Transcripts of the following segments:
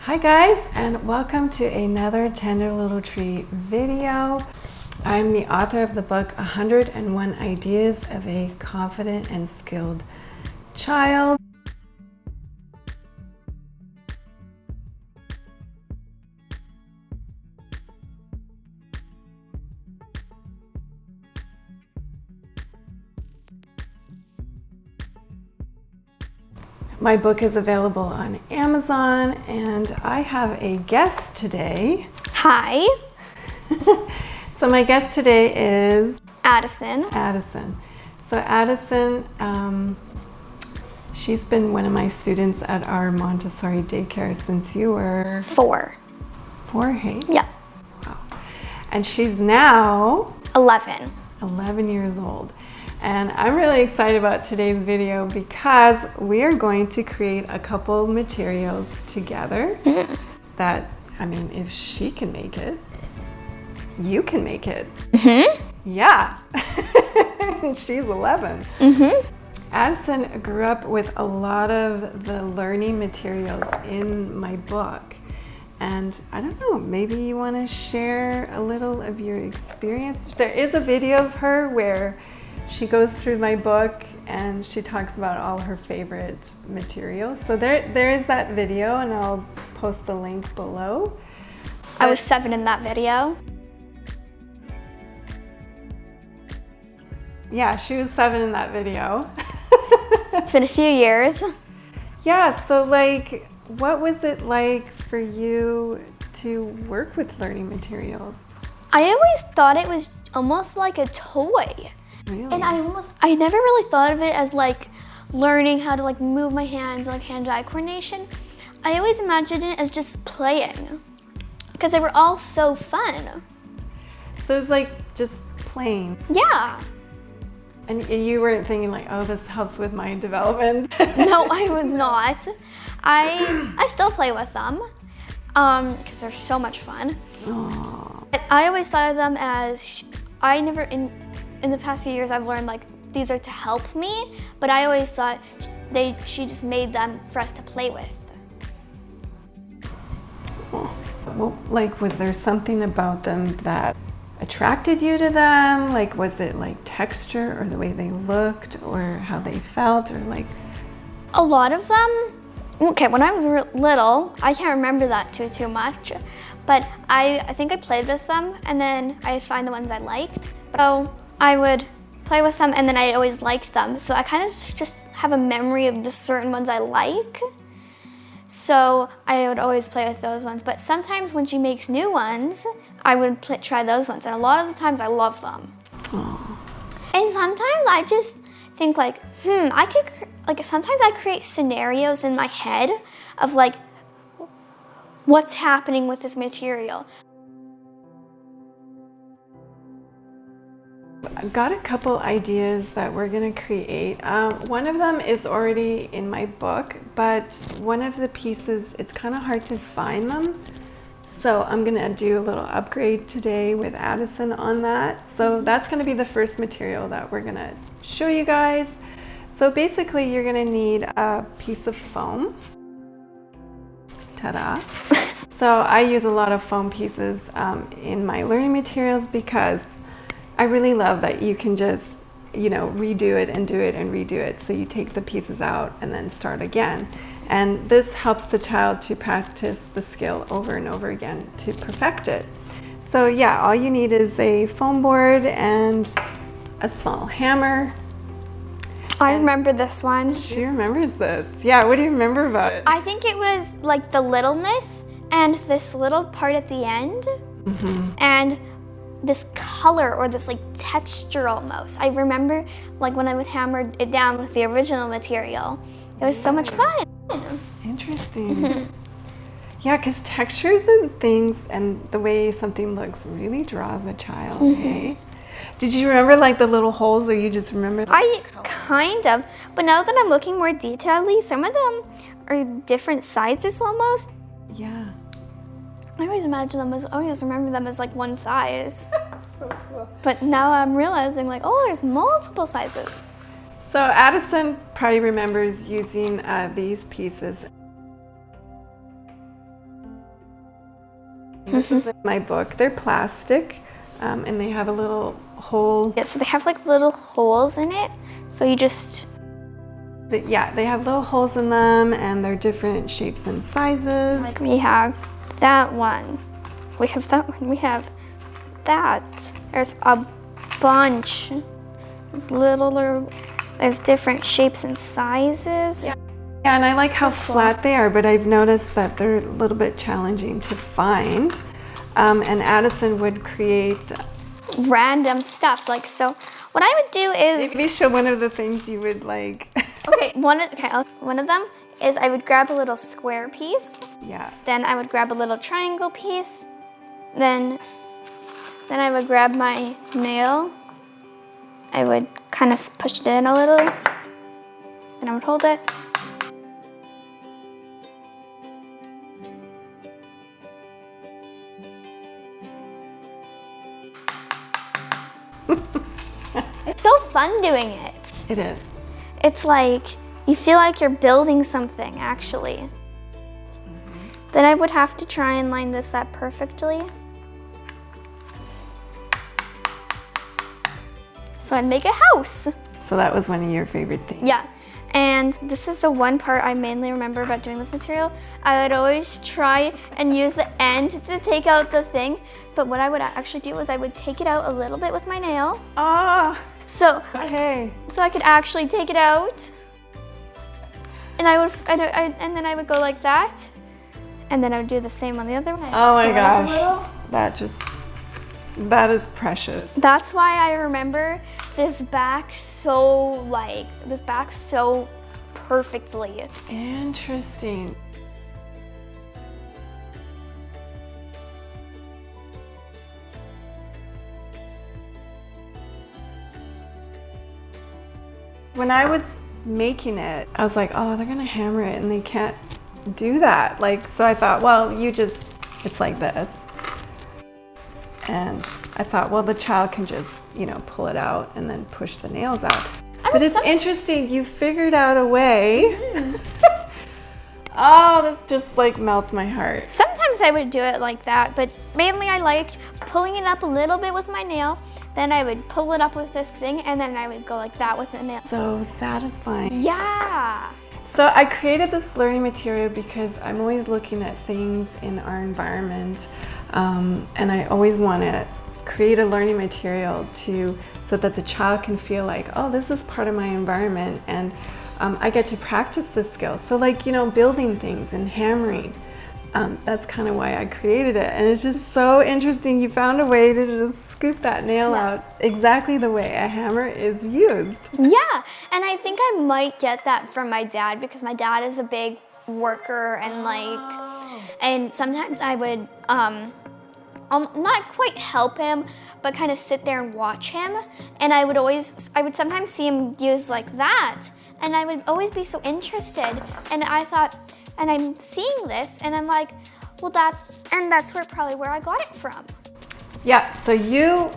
Hi guys, and welcome to another Tender Little Tree video. I'm the author of the book 101 Ideas of a Confident and Skilled Child. My book is available on Amazon, and I have a guest today. Hi. So my guest today is Addison. So Addison, she's been one of my students at our Montessori daycare since you were 4. 4, hey? Yeah. Wow. And she's now 11. 11 years old. And I'm really excited about today's video because we are going to create a couple materials together that, I mean, if she can make it, you can make it. Yeah. She's 11. Addison grew up with a lot of the learning materials in my book. And I don't know, maybe you want to share a little of your experience. There is a video of her where she goes through my book and she talks about all her favorite materials. So there is that video, and I'll post the link below. I was 7 in that video. Yeah, she was 7 in that video. It's been a few years. Yeah, so like, what was it like for you to work with learning materials? I always thought it was almost like a toy. Really? And I never really thought of it as like learning how to like move my hands, like hand-eye coordination. I always imagined it as just playing because they were all so fun. So it was like just playing. Yeah. And you weren't thinking like, oh, this helps with my development? No, I was not. I still play with them because they're so much fun. Aww. But I always thought of them as, in the past few years I've learned like these are to help me, but I always thought she just made them for us to play with. Well, like, was there something about them that attracted you to them? Like, was it like texture or the way they looked or how they felt, or like? A lot of them, okay, when I was little, I can't remember that too much, but I think I played with them and then I'd find the ones I liked. So I would play with them and then I always liked them. So I kind of just have a memory of the certain ones I like. So I would always play with those ones. But sometimes when she makes new ones, I would try those ones. And a lot of the times I love them. Aww. And sometimes I just think like, sometimes I create scenarios in my head of like, what's happening with this material. I've got a couple ideas that we're going to create. One of them is already in my book, but one of the pieces, it's kind of hard to find them. So I'm going to do a little upgrade today with Addison on that. So that's going to be the first material that we're going to show you guys. So basically you're going to need a piece of foam. Ta-da! So I use a lot of foam pieces in my learning materials because I really love that you can just, redo it and do it and redo it. So you take the pieces out and then start again. And this helps the child to practice the skill over and over again to perfect it. So yeah, all you need is a foam board and a small hammer. I remember this one. She remembers this. Yeah, what do you remember about it? I think it was like the littleness and this little part at the end. And this color or this like texture almost. I remember like when I would hammer it down with the original material. It was so much fun. Interesting. Yeah, because textures and things and the way something looks really draws a child, hey? Did you remember like the little holes, or you just remember? Kind of, but now that I'm looking more detailedly, some of them are different sizes almost. Yeah. I always remember them as like one size. So cool. But now I'm realizing like, oh, there's multiple sizes. So Addison probably remembers using these pieces. This is in my book. They're plastic, and they have a little hole. Yeah, so they have like little holes in it. So you just... Yeah, they have little holes in them, and they're different shapes and sizes. Like we have that one. We have that one. We have that. There's a bunch. There's different shapes and sizes. Yeah, and I like how flat they are, but I've noticed that they're a little bit challenging to find. And Addison would create random stuff. Like, so what I would do is... Maybe show one of the things you would like. Okay, one of them is I would grab a little square piece. Yeah. Then I would grab a little triangle piece. Then I would grab my nail. I would kind of push it in a little. Then I would hold it. It's so fun doing it. It is. It's like, you feel like you're building something, actually. Then I would have to try and line this up perfectly. So I'd make a house. So that was one of your favorite things. Yeah, and this is the one part I mainly remember about doing this material. I would always try and use the end to take out the thing, but what I would actually do is I would take it out a little bit with my nail. Ah, so okay. So I could actually take it out, and and then I would go like that, and then I would do the same on the other one. Oh my gosh, that is precious. That's why I remember this back so perfectly. Interesting. When I was making it, I was like, oh, they're gonna hammer it and they can't do that. Like, so I thought, well, it's like this. And I thought, well, the child can just, pull it out and then push the nails out. But it's interesting, you figured out a way. Oh, this just like melts my heart. Sometimes I would do it like that, but mainly I liked pulling it up a little bit with my nail. Then I would pull it up with this thing, and then I would go like that with the nail. So satisfying. Yeah. So I created this learning material because I'm always looking at things in our environment, and I always want to create a learning material so that the child can feel like, oh, this is part of my environment, and I get to practice this skill. So like, building things and hammering. That's kind of why I created it. And it's just so interesting. You found a way to just scoop that nail out exactly the way a hammer is used. Yeah, and I think I might get that from my dad because my dad is a big worker and and sometimes I would not quite help him, but kind of sit there and watch him. And I would sometimes see him use like that. And I would always be so interested. And I thought, and I'm seeing this and I'm like, well, that's probably where I got it from. Yeah, so you're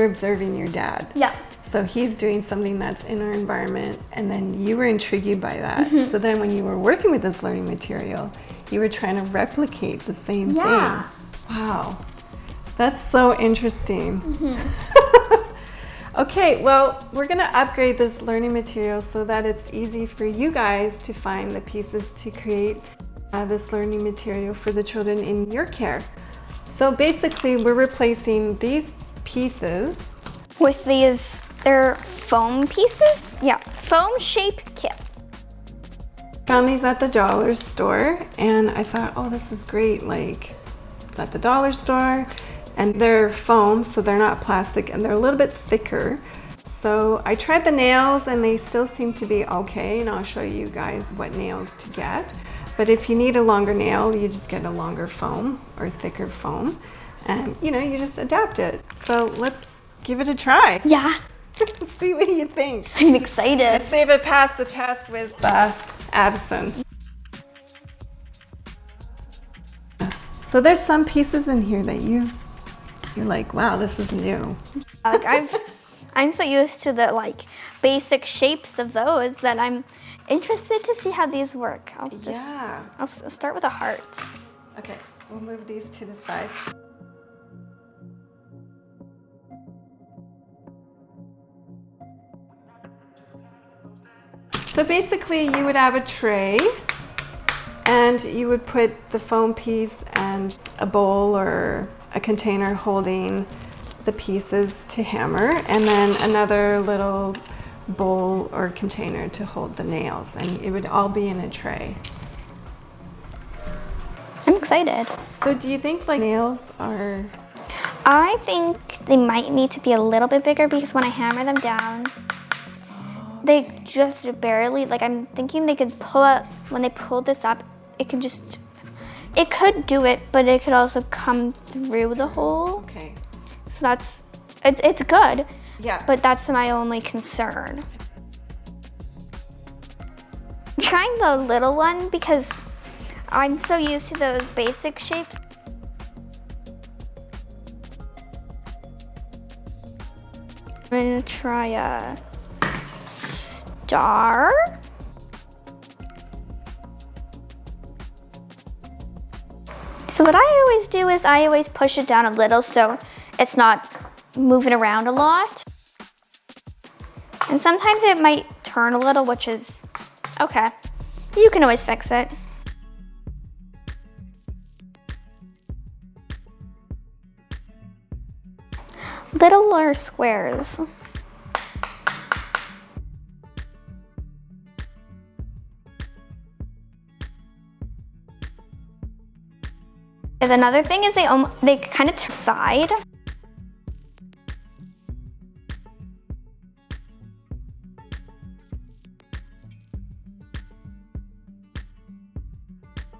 observing your dad. Yeah. So he's doing something that's in our environment, and then you were intrigued by that. Mm-hmm. So then when you were working with this learning material, you were trying to replicate the same thing. Wow, that's so interesting. Mm-hmm. Okay, well, we're gonna upgrade this learning material so that it's easy for you guys to find the pieces to create this learning material for the children in your care. So basically, we're replacing these pieces with they're foam pieces? Yeah, foam shape kit. Found these at the dollar store, and I thought, oh, this is great. Like, it's at the dollar store, and they're foam, so they're not plastic, and they're a little bit thicker. So I tried the nails, and they still seem to be okay, and I'll show you guys what nails to get. But if you need a longer nail, you just get a longer foam or thicker foam, and you just adapt it. So let's give it a try. Yeah. See what you think. I'm excited. Let's see if it passed the test with Addison. So there's some pieces in here that you're like, wow, this is new. I'm so used to the basic shapes of those that I'm interested to see how these work. I'll start with a heart. Okay. We'll move these to the side. So basically you would have a tray and you would put the foam piece and a bowl or a container holding the pieces to hammer, and then another little bowl or container to hold the nails, and it would all be in a tray. I'm excited. So do you think like nails are... I think they might need to be a little bit bigger because when I hammer them down, they just barely, like I'm thinking they could pull out, when they pull this up, it could do it, but it could also come through the hole. Okay. So it's good. Yeah. But that's my only concern. I'm trying the little one because I'm so used to those basic shapes. I'm gonna try a star. So what I always do is I always push it down a little so it's not moving around a lot. And sometimes it might turn a little, which is okay. You can always fix it. Littler squares. And another thing is they kind of side.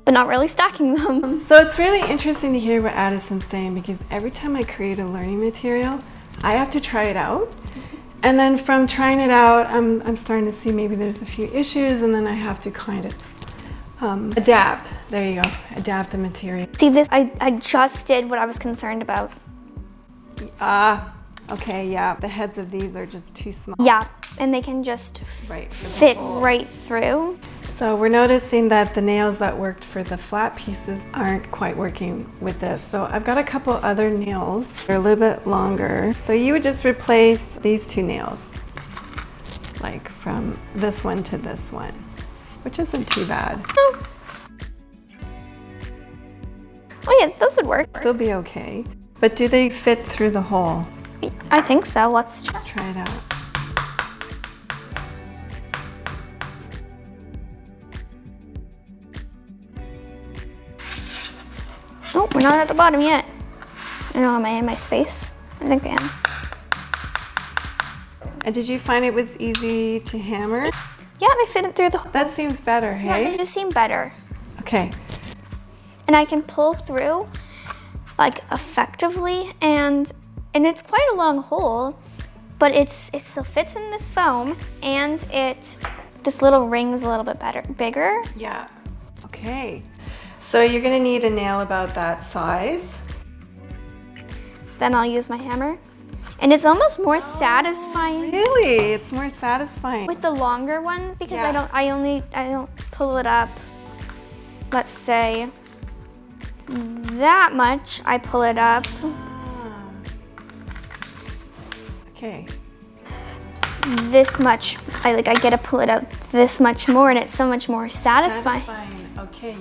But not really stacking them. So it's really interesting to hear what Addison's saying, because every time I create a learning material, I have to try it out. And then from trying it out, I'm starting to see maybe there's a few issues, and then I have to kind of adapt. There you go. Adapt the material. See this? I just did what I was concerned about. Okay, yeah. The heads of these are just too small. Yeah, and they can just fit right through. So we're noticing that the nails that worked for the flat pieces aren't quite working with this. So I've got a couple other nails. They're a little bit longer. So you would just replace these two nails, like from this one to this one, which isn't too bad. Oh yeah, those would work. Still be okay. But do they fit through the hole? I think so. Let's try it out. Oh, we're not at the bottom yet. I don't know, am I in my space? I think I am. And did you find it was easy to hammer? Yeah, I fit it through the hole. That seems better, hey? Yeah, it does seem better. Okay. And I can pull through like effectively, and it's quite a long hole, but it still fits in this foam, and this little ring's a little bit bigger. Yeah. Okay. So you're gonna need a nail about that size. Then I'll use my hammer. And it's almost more satisfying. Really? It's more satisfying. With the longer ones, because Yeah. I don't pull it up, let's say, that much. I pull it up. Okay. This much. I get to pull it out this much more, and it's so much more satisfying. Okay.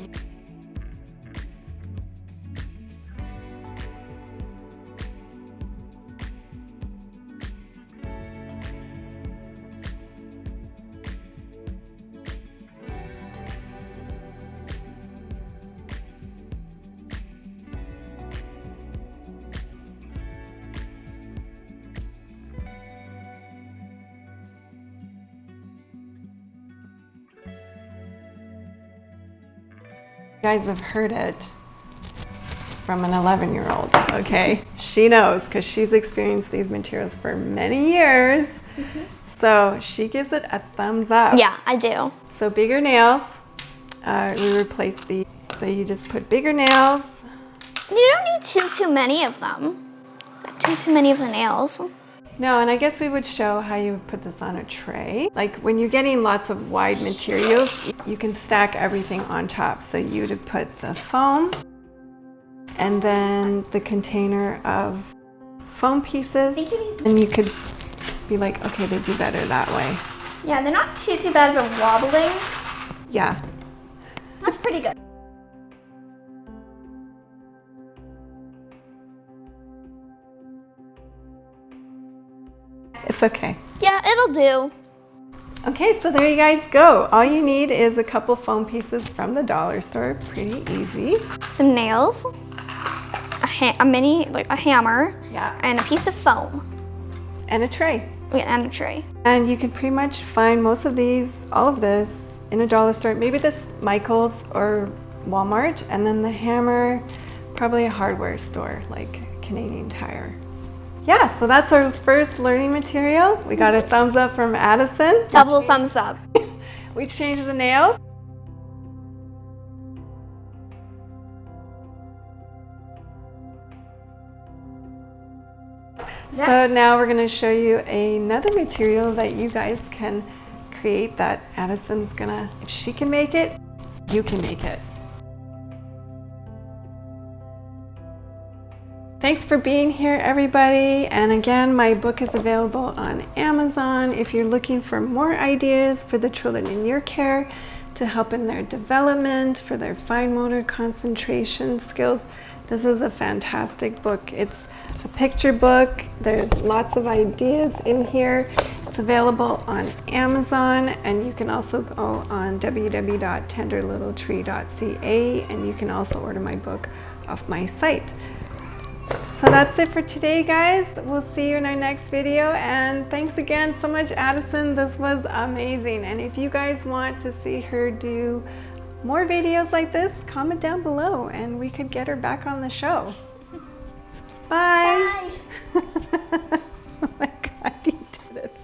You guys have heard it from an 11-year-old, okay? She knows because she's experienced these materials for many years. So she gives it a thumbs up. Yeah, I do. So bigger nails, we replace these. So you just put bigger nails. You don't need too many of them. Too many of the nails. No, and I guess we would show how you would put this on a tray. Like when you're getting lots of wide materials, you can stack everything on top. So you would put the foam, and then the container of foam pieces. Thank you. And you could be like, okay, they do better that way. Yeah, they're not too bad about wobbling. Yeah. That's pretty good. It's okay. Yeah, it'll do. Okay, so there you guys go. All you need is a couple foam pieces from the dollar store. Pretty easy. Some nails, a mini, like a hammer, Yeah. and a piece of foam, And a tray. and a tray. And you can pretty much find most of these, all of this, in a dollar store. Maybe this Michael's or Walmart. And then the hammer, probably a hardware store like Canadian Tire. Yeah, so that's our first learning material. We got a thumbs up from Addison. Double thumbs up. We changed the nails. So now we're going to show you another material that you guys can create that Addison's gonna, if she can make it, you can make it. Thanks for being here, everybody. And again, my book is available on Amazon. If you're looking for more ideas for the children in your care to help in their development, for their fine motor concentration skills, this is a fantastic book. It's a picture book. There's lots of ideas in here. It's available on Amazon, and you can also go on www.tenderlittletree.ca, and you can also order my book off my site. So that's it for today, guys. We'll see you in our next video, and thanks again so much, Addison. This was amazing. And if you guys want to see her do more videos like this, comment down below and we could get her back on the show. Bye. Bye. Oh my God, you did it.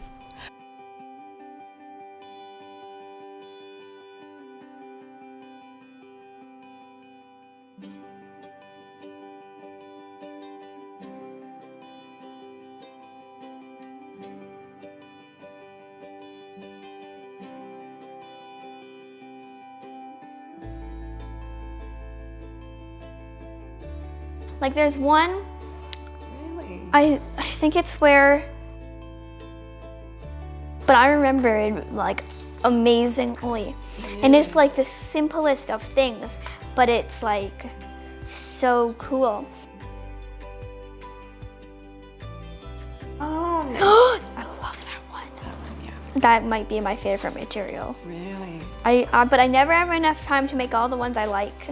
Like there's one, Really? I think it's where, but I remember it like amazingly. And it's like the simplest of things, but it's like so cool. Oh, I love that one. that one, yeah. That might be my favorite material. Really? But I never have enough time to make all the ones I like.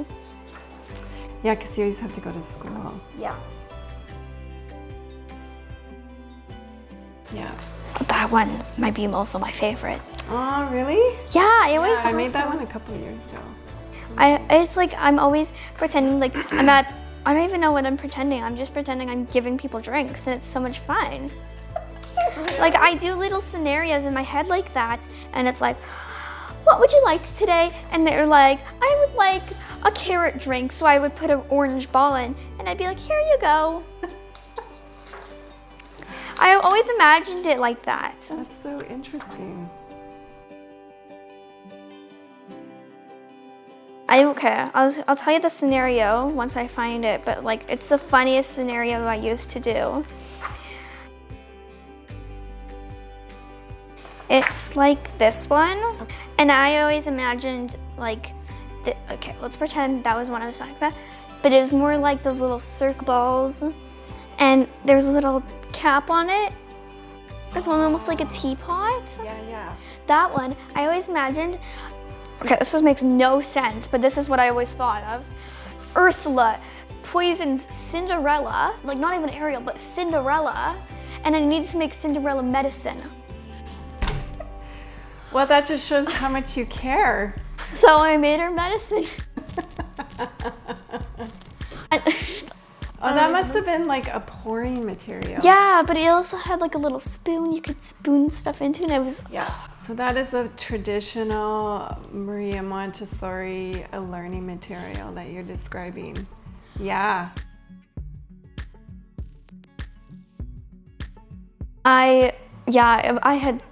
Yeah, because you always have to go to school. Yeah. Yeah. That one might be also my favorite. Oh, really? Yeah, I always. I made that one a couple of years ago. It's like I'm always pretending like I don't even know what I'm pretending. I'm just pretending I'm giving people drinks, and it's so much fun. Like I do little scenarios in my head like that, and it's like, what would you like today? And they're like, I would like a carrot drink, so I would put an orange ball in, and I'd be like, here you go. I always imagined it like that. That's so interesting. I'll tell you the scenario once I find it, but like it's the funniest scenario I used to do. It's like this one, and I always imagined like, okay, let's pretend that was one I was talking about, but it was more like those little cirque balls, and there's a little cap on it. There's one almost like a teapot. Yeah. That one, I always imagined, okay, this just makes no sense, but this is what I always thought of. Ursula poisons Cinderella, like not even Ariel, but Cinderella, and I needed to make Cinderella medicine. Well, that just shows how much you care. So I made her medicine. Oh, that must have been like a pouring material. Yeah, but it also had like a little spoon you could spoon stuff into, and it was... Yeah. So that is a traditional Maria Montessori learning material that you're describing. Yeah. I had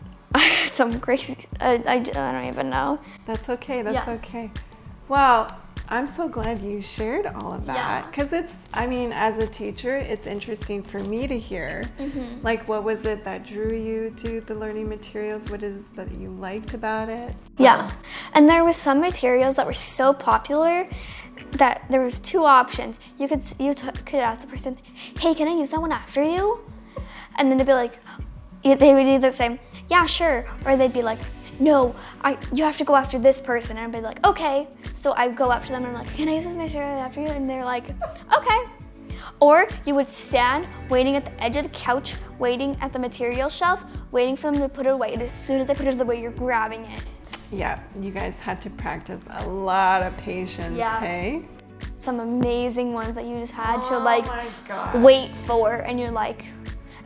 some crazy, I don't even know. That's okay. That's Yeah. okay. Well, I'm so glad you shared all of that, because it's, I mean, as a teacher, it's interesting for me to hear. Like, what was it that drew you to the learning materials? What is that you liked about it? Yeah, and there was some materials that were so popular that there was two options. You could ask the person, hey, can I use that one after you? And then they'd be like, they would either say, yeah, sure, or they'd be like, no, you have to go after this person. And I'd be like, okay. So I go up to them and I'm like, can I use this material after you? And they're like, okay. Or you would stand waiting at the edge of the couch, waiting at the material shelf, waiting for them to put it away. And as soon as they put it away, you're grabbing it. Yeah, you guys had to practice a lot of patience, hey? Some amazing ones that you just had to wait for, and you're like,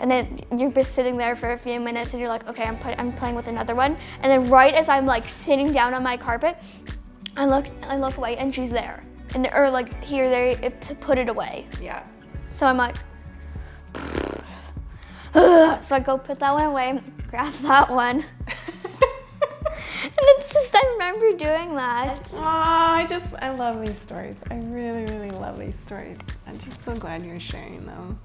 and then you're just sitting there for a few minutes and you're like, okay, I'm playing with another one. And then right as I'm like sitting down on my carpet, I look away and she's there. And or like here, they put it away. Yeah. So I'm like, so I go put that one away, grab that one. And it's just, I remember doing that. Oh, I love these stories. I really, really love these stories. I'm just so glad you're sharing them.